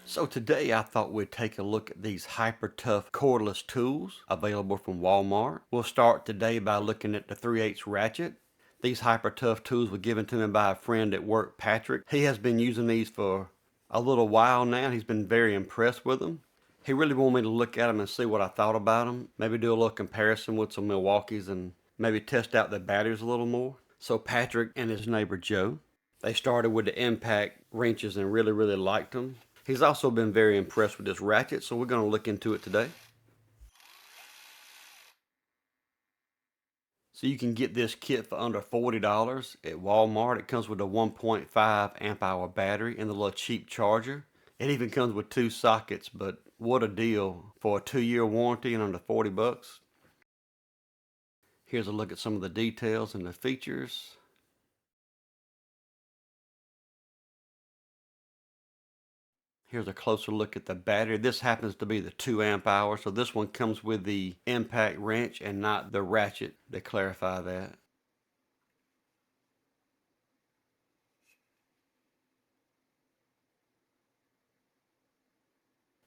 So today I thought we'd take a look at these hyper tough cordless tools available from Walmart. We'll start today by looking at the 3/8 ratchet. These hyper tough tools were given to me by a friend at work, Patrick. He has been using these for a little while now. He's been very impressed with them. He really wanted me to look at them and see what I thought about them. Maybe do a little comparison with some Milwaukee's and maybe test out the batteries a little more. So Patrick and his neighbor Joe, they started with the impact wrenches and really liked them. He's also been very impressed with this ratchet, so we're going to look into it today. So you can get this kit for under $40 at Walmart. It comes with a 1.5 amp hour battery and the little cheap charger. It even comes with 2 sockets, but what a deal for a 2-year warranty and under 40 bucks. Here's a look at some of the details and the features. Here's a closer look at the battery. This happens to be the 2 amp hour, so this one comes with the impact wrench and not the ratchet, to clarify that.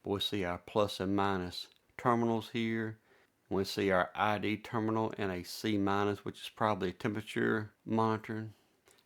We see our plus and minus terminals here. We see our ID terminal and a C minus, which is probably temperature monitoring.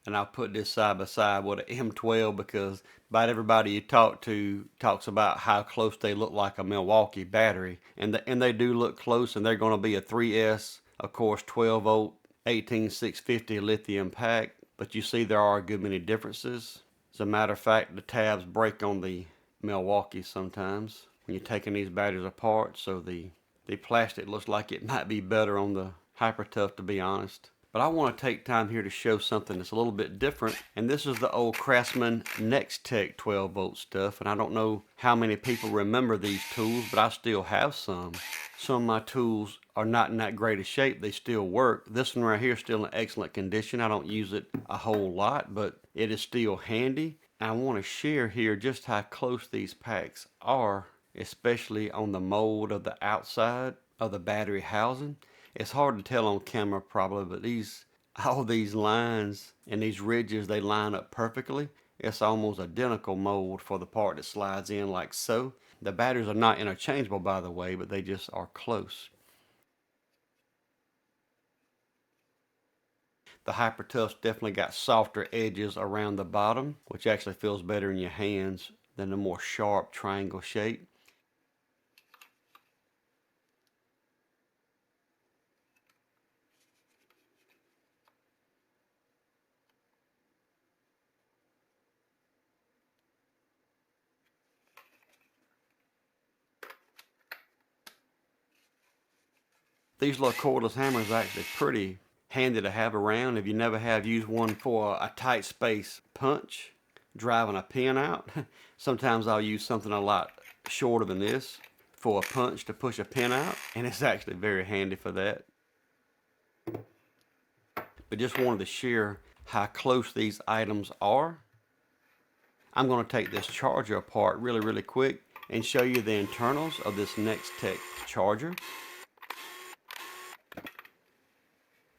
And I'll put this side by side with an M12 because about everybody you talk to talks about how close they look like a Milwaukee battery. And they do look close, and they're going to be a 3S, of course, 12 volt, 18650 lithium pack. But you see there are a good many differences. As a matter of fact, the tabs break on the Milwaukee sometimes when you're taking these batteries apart. So the plastic looks like it might be better on the Hyper Tough, to be honest. But I want to take time here to show something that's a little bit different. And this is the old Craftsman Nex-Tech 12 volt stuff. And I don't know how many people remember these tools, but I still have some. Some of my tools are not in that great a shape. They still work. This one right here is still in excellent condition. I don't use it a whole lot, but it is still handy. And I want to share here just how close these packs are, especially on the mold of the outside of the battery housing. It's hard to tell on camera probably, but all these lines and these ridges, they line up perfectly. It's almost identical mold for the part that slides in like so. The batteries are not interchangeable, by the way, but they just are close. The Hyper Tough's definitely got softer edges around the bottom, which actually feels better in your hands than the more sharp triangle shape. These little cordless hammers are actually pretty handy to have around if you never have used one for a tight space punch, driving a pin out. Sometimes I'll use something a lot shorter than this for a punch to push a pin out, and it's actually very handy for that. But just wanted to share how close these items are. I'm going to take this charger apart really quick and show you the internals of this Nex-Tech charger.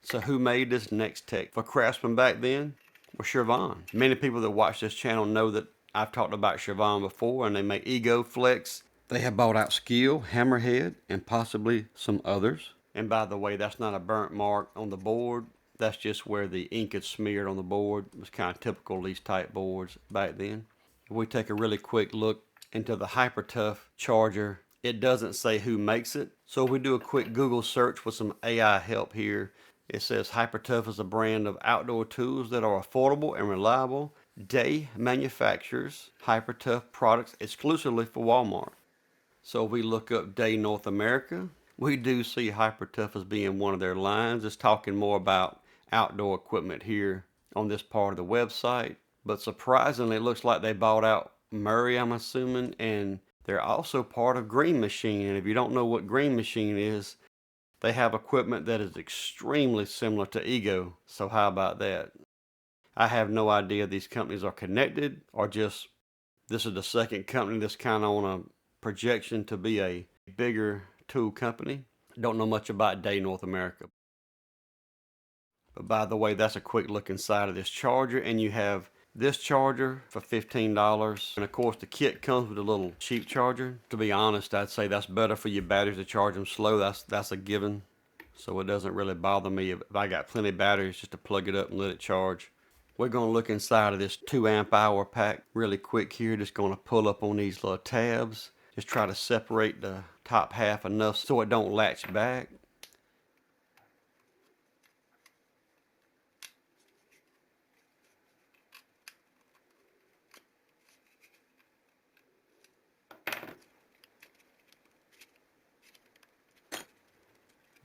So who made this Nex-Tech? For Craftsman back then? Well, Chevron. Many people that watch this channel know that I've talked about Chevron before, and they make Ego Flex. They have bought out Skill, Hammerhead, and possibly some others. And by the way, that's not a burnt mark on the board. That's just where the ink is smeared on the board. It was kind of typical of these type boards back then. If we take a really quick look into the Hyper Tough charger, it doesn't say who makes it. So if we do a quick Google search with some AI help here, it says Hyper Tough is a brand of outdoor tools that are affordable and reliable. Day manufactures Hyper Tough products exclusively for Walmart. So if we look up Day North America, we do see Hyper Tough as being one of their lines. It's talking more about outdoor equipment here on this part of the website. But surprisingly, it looks like they bought out Murray, I'm assuming, and they're also part of Green Machine. And if you don't know what Green Machine is, they have equipment that is extremely similar to Ego. So how about that? I have no idea if these companies are connected or just this is the second company that's kind of on a projection to be a bigger tool company. Don't know much about Day North America. But by the way, that's a quick look inside of this charger, and you have this charger for $15. And of course the kit comes with a little cheap charger. To be honest, I'd say that's better for your batteries to charge them slow. That's a given. So it doesn't really bother me if I got plenty of batteries just to plug it up and let it charge. We're going to look inside of this 2 amp hour pack really quick here. Just going to pull up on these little tabs. Just try to separate the top half enough so it don't latch back.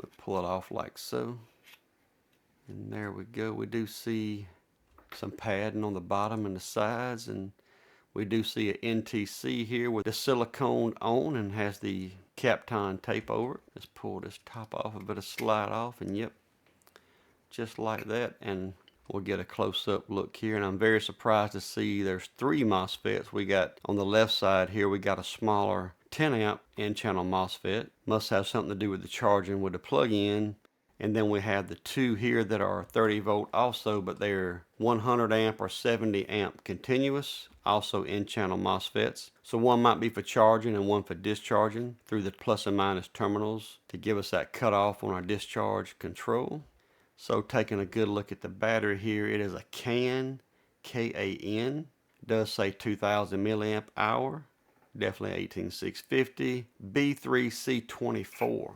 We'll pull it off like so. And there we go. We do see some padding on the bottom and the sides, and we do see an NTC here with the silicone on and has the Kapton tape over it. Let's pull this top off, a bit of slide off, and yep, just like that. And we'll get a close-up look here, and I'm very surprised to see there's 3 MOSFETs. We got on the left side here, we got a smaller 10 amp N-channel MOSFET. Must have something to do with the charging with the plug-in. And then we have the 2 here that are 30 volt also, but they're 100 amp or 70 amp continuous, also N-channel MOSFETs. So one might be for charging and one for discharging through the plus and minus terminals to give us that cutoff on our discharge control. So taking a good look at the battery here, it is a CAN, K-A-N, does say 2000 milliamp hour, definitely 18650, B3C24.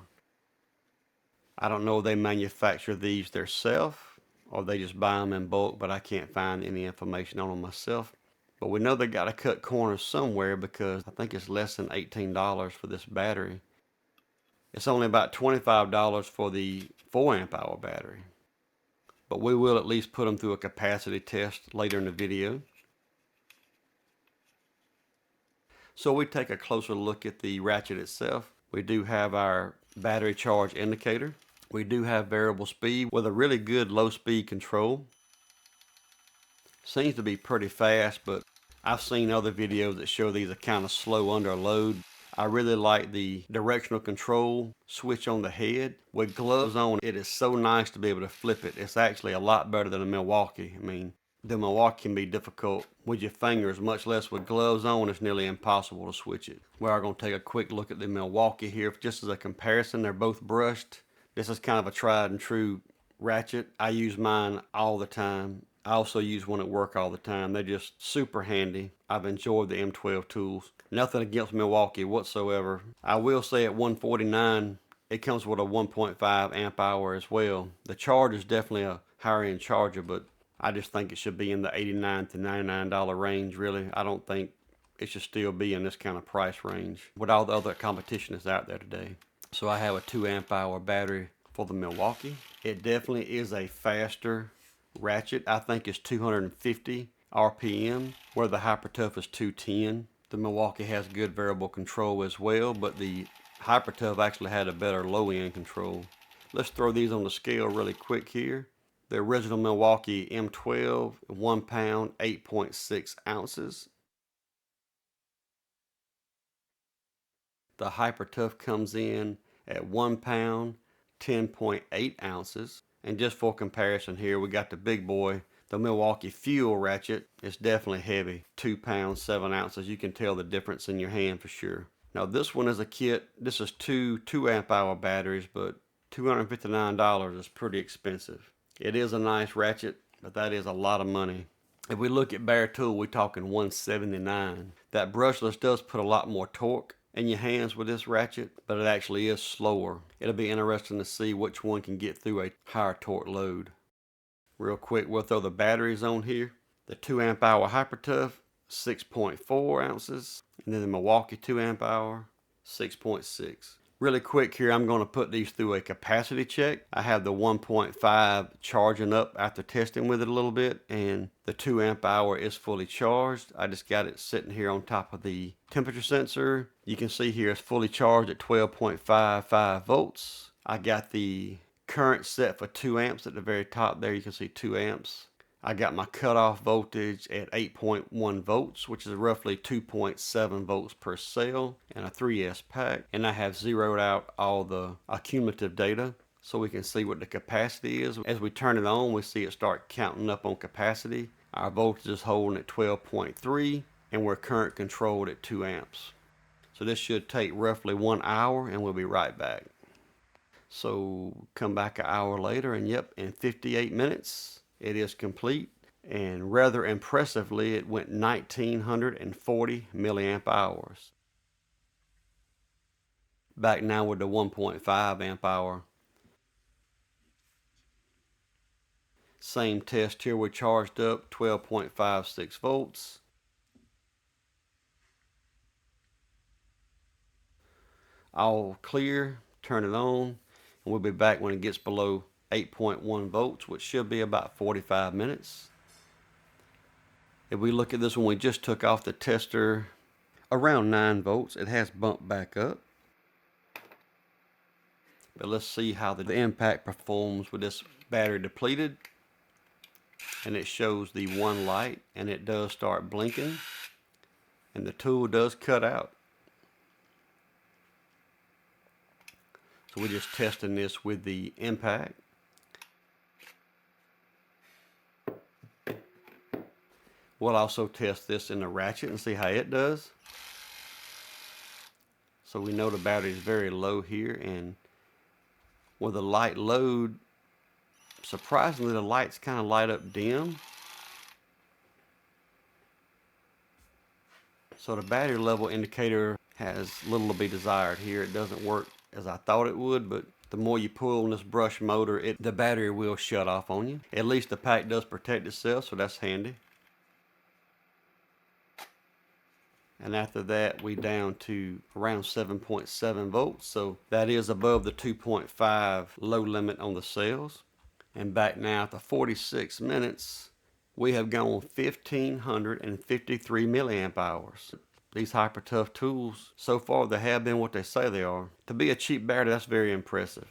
I don't know if they manufacture these themselves or they just buy them in bulk, but I can't find any information on them myself. But we know they got to cut corners somewhere because I think it's less than $18 for this battery. It's only about $25 for the 4 amp hour battery. But we will at least put them through a capacity test later in the video. So we take a closer look at the Ratchet itself. We do have our battery charge indicator. We do have variable speed with a really good low speed control. Seems to be pretty fast, but I've seen other videos that show these are kind of slow under a load. I really like the directional control switch on the head. With gloves on, it is so nice to be able to flip it. It's actually a lot better than a Milwaukee. I mean, the Milwaukee can be difficult with your fingers, much less with gloves on. It's nearly impossible to switch it. We are going to take a quick look at the Milwaukee here just as a comparison. They're both brushed. This is kind of a tried and true Ratchet. I use mine all the time. I also use one at work all the time. They're just super handy. I've enjoyed the M12 tools. Nothing against Milwaukee whatsoever. I will say at $149, it comes with a 1.5 amp hour as well. The charge is definitely a higher end charger, but I just think it should be in the $89 to $99 range, really. I don't think it should still be in this kind of price range with all the other competition that's out there today. So I have a 2 amp hour battery for the Milwaukee. It definitely is a faster Ratchet. I think it's 250 RPM, where the Hypertough is 210. The Milwaukee has good variable control as well, but the Hypertough actually had a better low end control. Let's throw these on the scale really quick here. The original Milwaukee M12, 1 pound, 8.6 ounces. The Hypertough comes in at 1 pound, 10.8 ounces. And just for comparison here, we got the big boy, the Milwaukee Fuel Ratchet. It's definitely heavy, 2 pounds, 7 ounces. You can tell the difference in your hand for sure. Now this one is a kit. This is two 2 amp hour batteries, but $259 is pretty expensive. It is a nice Ratchet, but that is a lot of money. If we look at bare tool, we're talking $179. That brushless does put a lot more torque in your hands with this Ratchet, but it actually is slower. It'll be interesting to see which one can get through a higher torque load. Real quick, we'll throw the batteries on here. The 2 amp hour Hypertough, 6.4 ounces. And then the Milwaukee 2 amp hour, 6.6. Really quick here, I'm going to put these through a capacity check. I have the 1.5 charging up after testing with it a little bit, and the 2 amp hour is fully charged. I just got it sitting here on top of the temperature sensor. You can see here it's fully charged at 12.55 volts. I got the current set for 2 amps at the very top there. You can see 2 amps. I got my cutoff voltage at 8.1 volts, which is roughly 2.7 volts per cell in a 3S pack. And I have zeroed out all the accumulative data so we can see what the capacity is. As we turn it on, we see it start counting up on capacity. Our voltage is holding at 12.3 and we're current controlled at 2 amps. So this should take roughly 1 hour and we'll be right back. So come back an hour later and yep, in 58 minutes it is complete. And rather impressively, it went 1940 milliamp hours. Back now with the 1.5 amp hour. Same test here, we charged up 12.56 volts. All clear, turn it on, and we'll be back when it gets below 8.1 volts, which should be about 45 minutes. If we look at this one, we just took off the tester around 9 volts. It has bumped back up. But let's see how the impact performs with this battery depleted. And it shows the one light and it does start blinking. And the tool does cut out. So we're just testing this with the impact. We'll also test this in the Ratchet and see how it does. So we know the battery is very low here, and with a light load, surprisingly the lights kind of light up dim. So the battery level indicator has little to be desired here. It doesn't work as I thought it would, but the more you pull on this brush motor, the battery will shut off on you. At least the pack does protect itself, so that's handy. And after that, we down to around 7.7 volts. So that is above the 2.5 low limit on the cells. And back now after 46 minutes, we have gone 1,553 milliamp hours. These hyper tough tools, so far they have been what they say they are. To be a cheap battery, that's very impressive.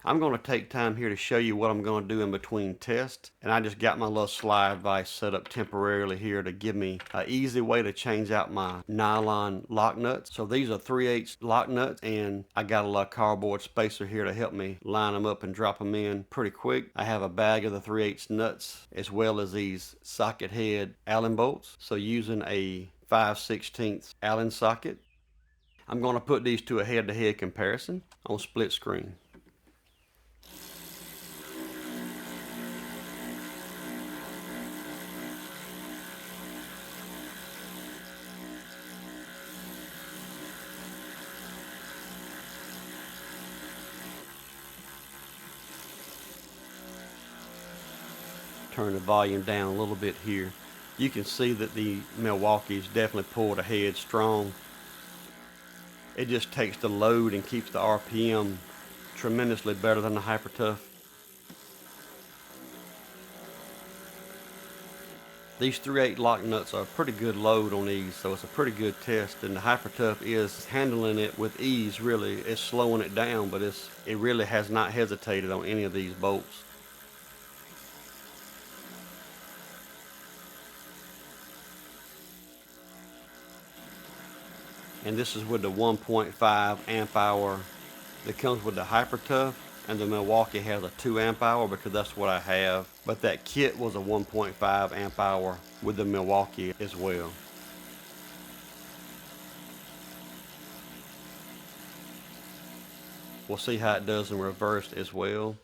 I'm going to take time here to show you what I'm going to do in between tests. And I just got my little slide vise set up temporarily here to give me an easy way to change out my nylon lock nuts. So these are 3/8 lock nuts, and I got a little cardboard spacer here to help me line them up and drop them in pretty quick. I have a bag of the 3/8 nuts as well as these socket head Allen bolts. So using a 5/16 Allen socket, I'm going to put these to a head-to-head comparison on split screen. Turn the volume down a little bit here. You can see that the Milwaukee's definitely pulled ahead strong. It just takes the load and keeps the RPM tremendously better than the Hyper Tough. These 3/8 lock nuts are a pretty good load on these, so it's a pretty good test. And the Hyper Tough is handling it with ease, really. It's slowing it down, but it really has not hesitated on any of these bolts. And this is with the 1.5 amp hour that comes with the Hyper Tough, and the Milwaukee has a 2 amp hour because that's what I have. But that kit was a 1.5 amp hour with the Milwaukee as well. We'll see how it does in reverse as well.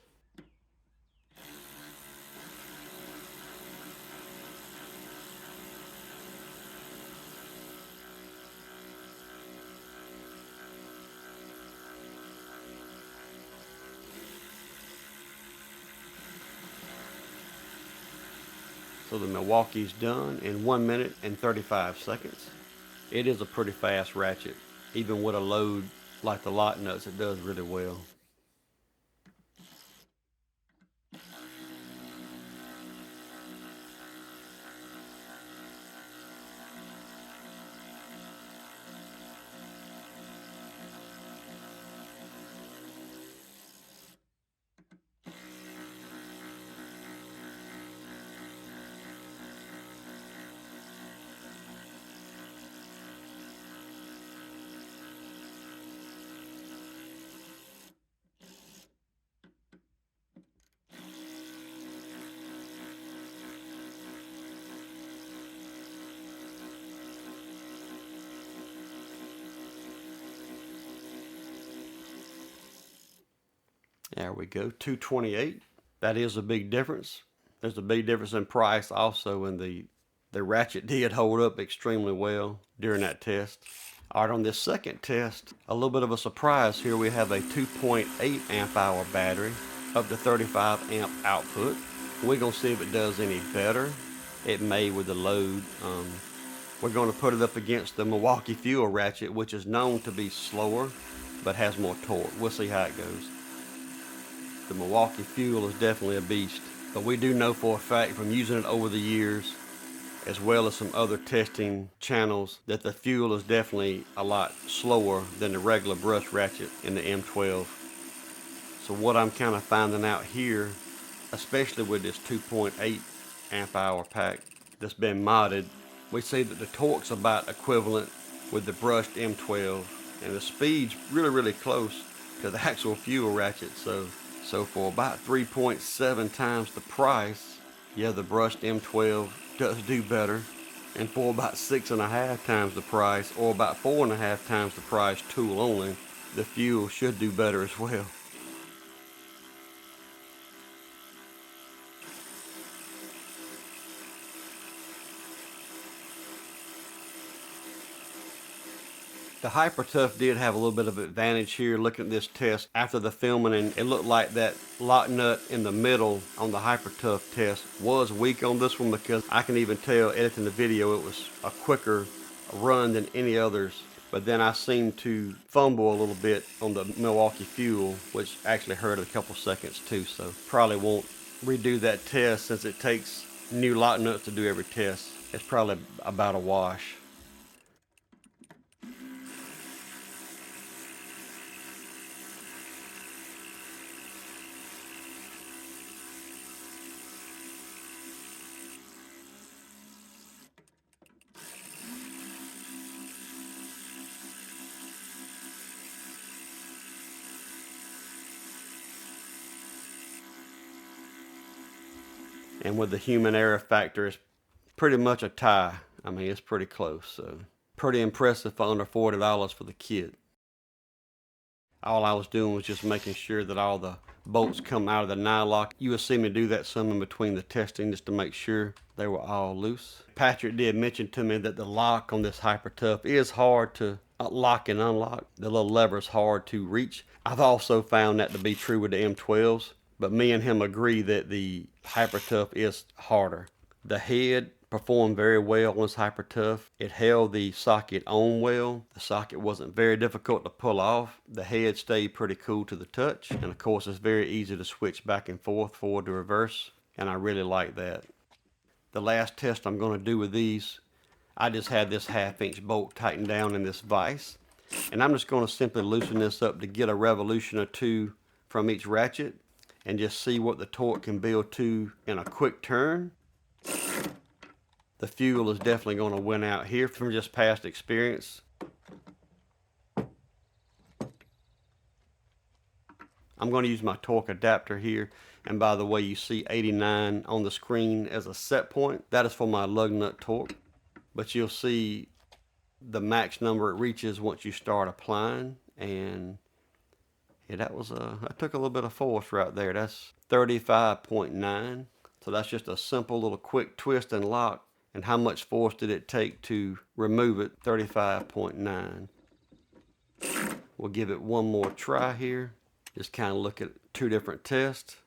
So the Milwaukee's done in 1 minute and 35 seconds. It is a pretty fast ratchet. Even with a load like the lock nuts, it does really well. There we go, 228. That is a big difference. There's a big difference in price also, and the Ratchet did hold up extremely well during that test. All right, on this second test, a little bit of a surprise here. We have a 2.8 amp hour battery, up to 35 amp output. We're gonna see if it does any better. It may with the load. We're gonna put it up against the Milwaukee Fuel Ratchet, which is known to be slower, but has more torque. We'll see how it goes. The Milwaukee Fuel is definitely a beast, but we do know for a fact from using it over the years, as well as some other testing channels, that the Fuel is definitely a lot slower than the regular brush ratchet in the M12. So what I'm kind of finding out here, especially with this 2.8 amp hour pack that's been modded, we see that the torque's about equivalent with the brushed M12, and the speed's really close to the actual Fuel ratchet. So for about 3.7 times the price, yeah, the brushed M12 does do better. And for about 6.5 times the price, or about 4.5 times the price tool only, the Fuel should do better as well. The Hyper Tough did have a little bit of advantage here looking at this test after the filming, and it looked like that lock nut in the middle on the Hyper Tough test was weak on this one, because I can even tell editing the video it was a quicker run than any others. But then I seemed to fumble a little bit on the Milwaukee Fuel, which actually hurt a couple seconds too, so probably won't redo that test since it takes new lock nuts to do every test. It's probably about a wash. And with the human error factor, it's pretty much a tie. I mean, it's pretty close, so pretty impressive for under $40 for the kit. All I was doing was just making sure that all the bolts come out of the nylock. You will see me do that some in between the testing just to make sure they were all loose. Patrick did mention to me that the lock on this Hyper Tough is hard to lock and unlock. The little lever is hard to reach. I've also found that to be true with the M12s, but me and him agree that the Hyper Tough is harder. The head performed very well on this Hyper Tough. It held the socket on well. The socket wasn't very difficult to pull off. The head stayed pretty cool to the touch. And of course, it's very easy to switch back and forth, forward to reverse. And I really like that. The last test I'm going to do with these, I just had this 1/2-inch bolt tightened down in this vise. And I'm just going to simply loosen this up to get a revolution or two from each ratchet and just see what the torque can build to in a quick turn. The Fuel is definitely going to win out here from just past experience. I'm going to use my torque adapter here. And by the way, you see 89 on the screen as a set point. That is for my lug nut torque. But you'll see the max number it reaches once you start applying. And yeah, that took a little bit of force right there. That's 35.9. So that's just a simple little quick twist and lock. And how much force did it take to remove it? 35.9. We'll give it one more try here. Just kind of look at two different tests.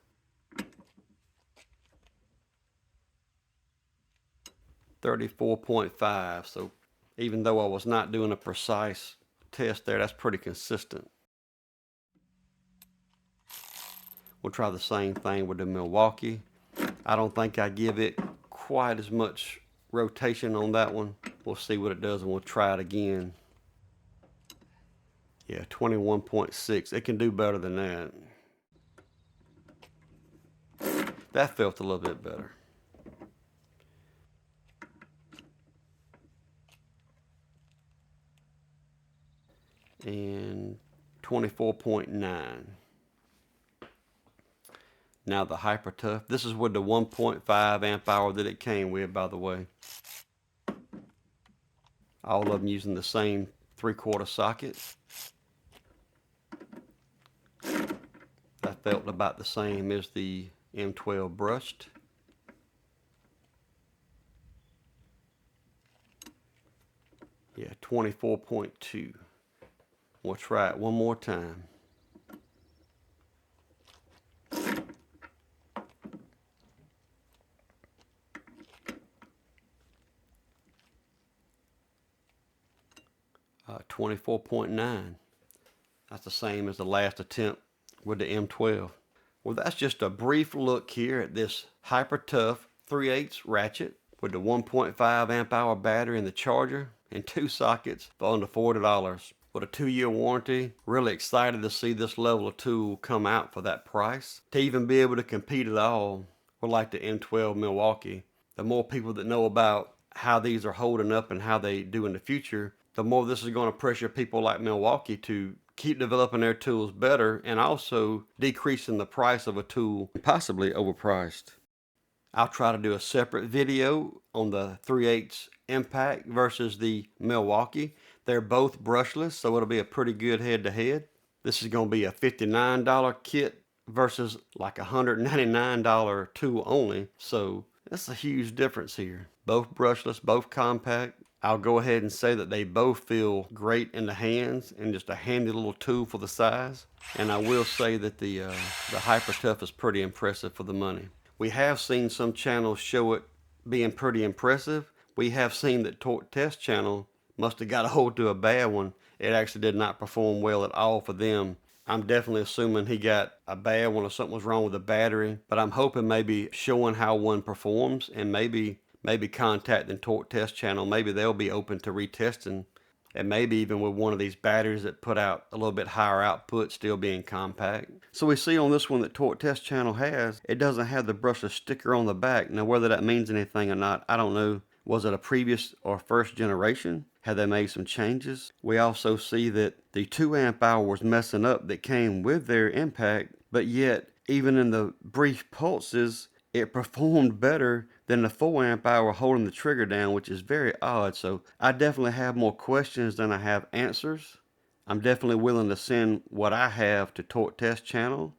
$34.5. So even though I was not doing a precise test there, that's pretty consistent. We'll try the same thing with the Milwaukee. I don't think I give it quite as much rotation on that one. We'll see what it does and we'll try it again. Yeah, 21.6. It can do better than that. That felt a little bit better. And 24.9. Now the Hyper Tough. This is with the 1.5 amp hour that it came with, by the way. All of them using the same 3/4 socket. That felt about the same as the M12 brushed. Yeah, 24.2. We'll try it one more time. Uh, 24.9. That's the same as the last attempt with the M12. Well, that's just a brief look here at this hyper tough 3/8 ratchet with the 1.5 amp hour battery in the charger and 2 sockets for under $40. With a 2-year warranty, really excited to see this level of tool come out for that price. To even be able to compete at all with like the M12 Milwaukee, the more people that know about how these are holding up and how they do in the future, the more this is going to pressure people like Milwaukee to keep developing their tools better and also decreasing the price of a tool possibly overpriced. I'll try to do a separate video on the 3/8 Impact versus the Milwaukee. They're both brushless, so it'll be a pretty good head-to-head. This is going to be a $59 kit versus like a $199 tool only, so that's a huge difference here. Both brushless, both compact. I'll go ahead and say that they both feel great in the hands and just a handy little tool for the size. And I will say that the Hyper Tough is pretty impressive for the money. We have seen some channels show it being pretty impressive. We have seen that Torque Test channel must have got a hold to a bad one. It actually did not perform well at all for them. I'm definitely assuming he got a bad one or something was wrong with the battery, but I'm hoping maybe showing how one performs and maybe contacting Torque Test channel, maybe they'll be open to retesting, and maybe even with one of these batteries that put out a little bit higher output still being compact. So we see on this one that Torque Test channel has, it doesn't have the brushless sticker on the back. Now whether that means anything or not, I don't know. Was it a previous or first generation? Had they made some changes? We also see that the 2 amp hour was messing up that came with their Impact, but yet even in the brief pulses, it performed better than the 4 amp hour holding the trigger down, which is very odd. So I definitely have more questions than I have answers. I'm definitely willing to send what I have to Torque Test channel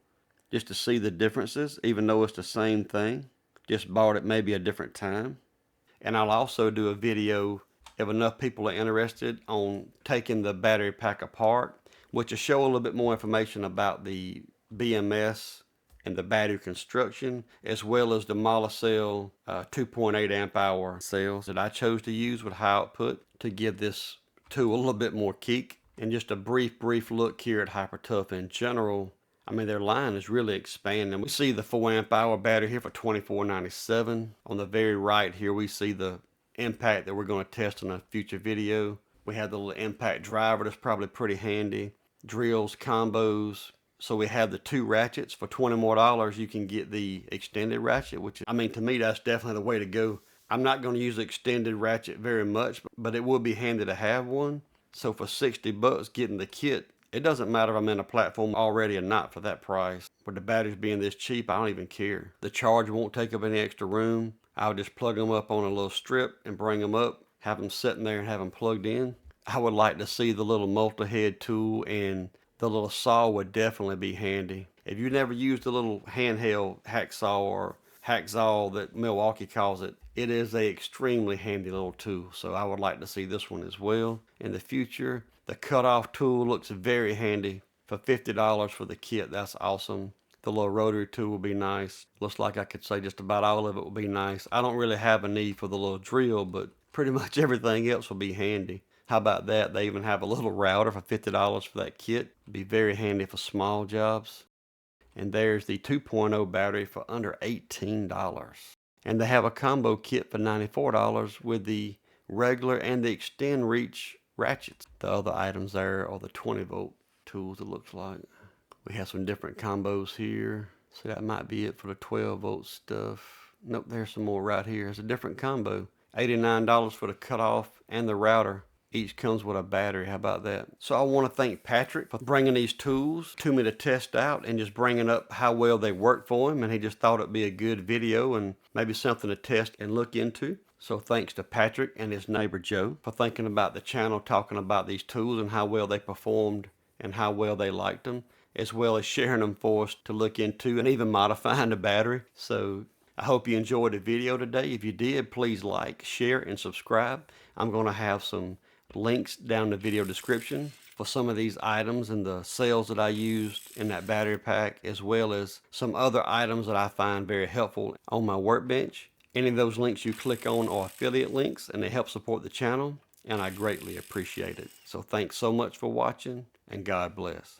just to see the differences, even though it's the same thing. Just bought it maybe a different time. And I'll also do a video if enough people are interested on taking the battery pack apart, which will show a little bit more information about the BMS and the battery construction, as well as the Molicel 2.8 amp hour cells that I chose to use with high output to give this tool a little bit more kick. And just a brief look here at Hyper Tough in general. I mean, their line is really expanding. We see the 4 amp hour battery here for $24.97. On the very right here, we see the Impact that we're going to test in a future video. We have the little Impact driver that's probably pretty handy. Drills, combos. So we have the 2 ratchets. For $20 more, you can get the extended ratchet, which, I mean, to me, that's definitely the way to go. I'm not going to use the extended ratchet very much, but it would be handy to have one. So for $60 getting the kit, it doesn't matter if I'm in a platform already or not for that price. With the batteries being this cheap, I don't even care. The charger won't take up any extra room. I'll just plug them up on a little strip and bring them up, have them sitting there and have them plugged in. I would like to see the little multi-head tool, and the little saw would definitely be handy. If you never used the little handheld hacksaw or hacksaw that Milwaukee calls it, it is a extremely handy little tool. So I would like to see this one as well in the future. The cutoff tool looks very handy for $50 for the kit. That's awesome. The little rotary tool will be nice. Looks like I could say just about all of it will be nice. I don't really have a need for the little drill, but pretty much everything else will be handy. How about that? They even have a little router for $50 for that kit. Be very handy for small jobs. And there's the 2.0 battery for under $18. And they have a combo kit for $94 with the regular and the extend reach ratchets. The other items there are the 20-volt tools, it looks like. We have some different combos here. So that might be it for the 12-volt stuff. Nope, there's some more right here. It's a different combo. $89 for the cutoff and the router. Each comes with a battery. How about that? So I want to thank Patrick for bringing these tools to me to test out and just bringing up how well they work for him. And he just thought it'd be a good video and maybe something to test and look into. So thanks to Patrick and his neighbor Joe for thinking about the channel, talking about these tools and how well they performed and how well they liked them. as well as sharing them for us to look into and even modifying the battery. So I hope you enjoyed the video today. If you did, please like, share, and subscribe. I'm going to have some links down in the video description for some of these items and the cells that I used in that battery pack, as well as some other items that I find very helpful on my workbench. Any of those links you click on are affiliate links, and they help support the channel, and I greatly appreciate it. So thanks so much for watching, and God bless.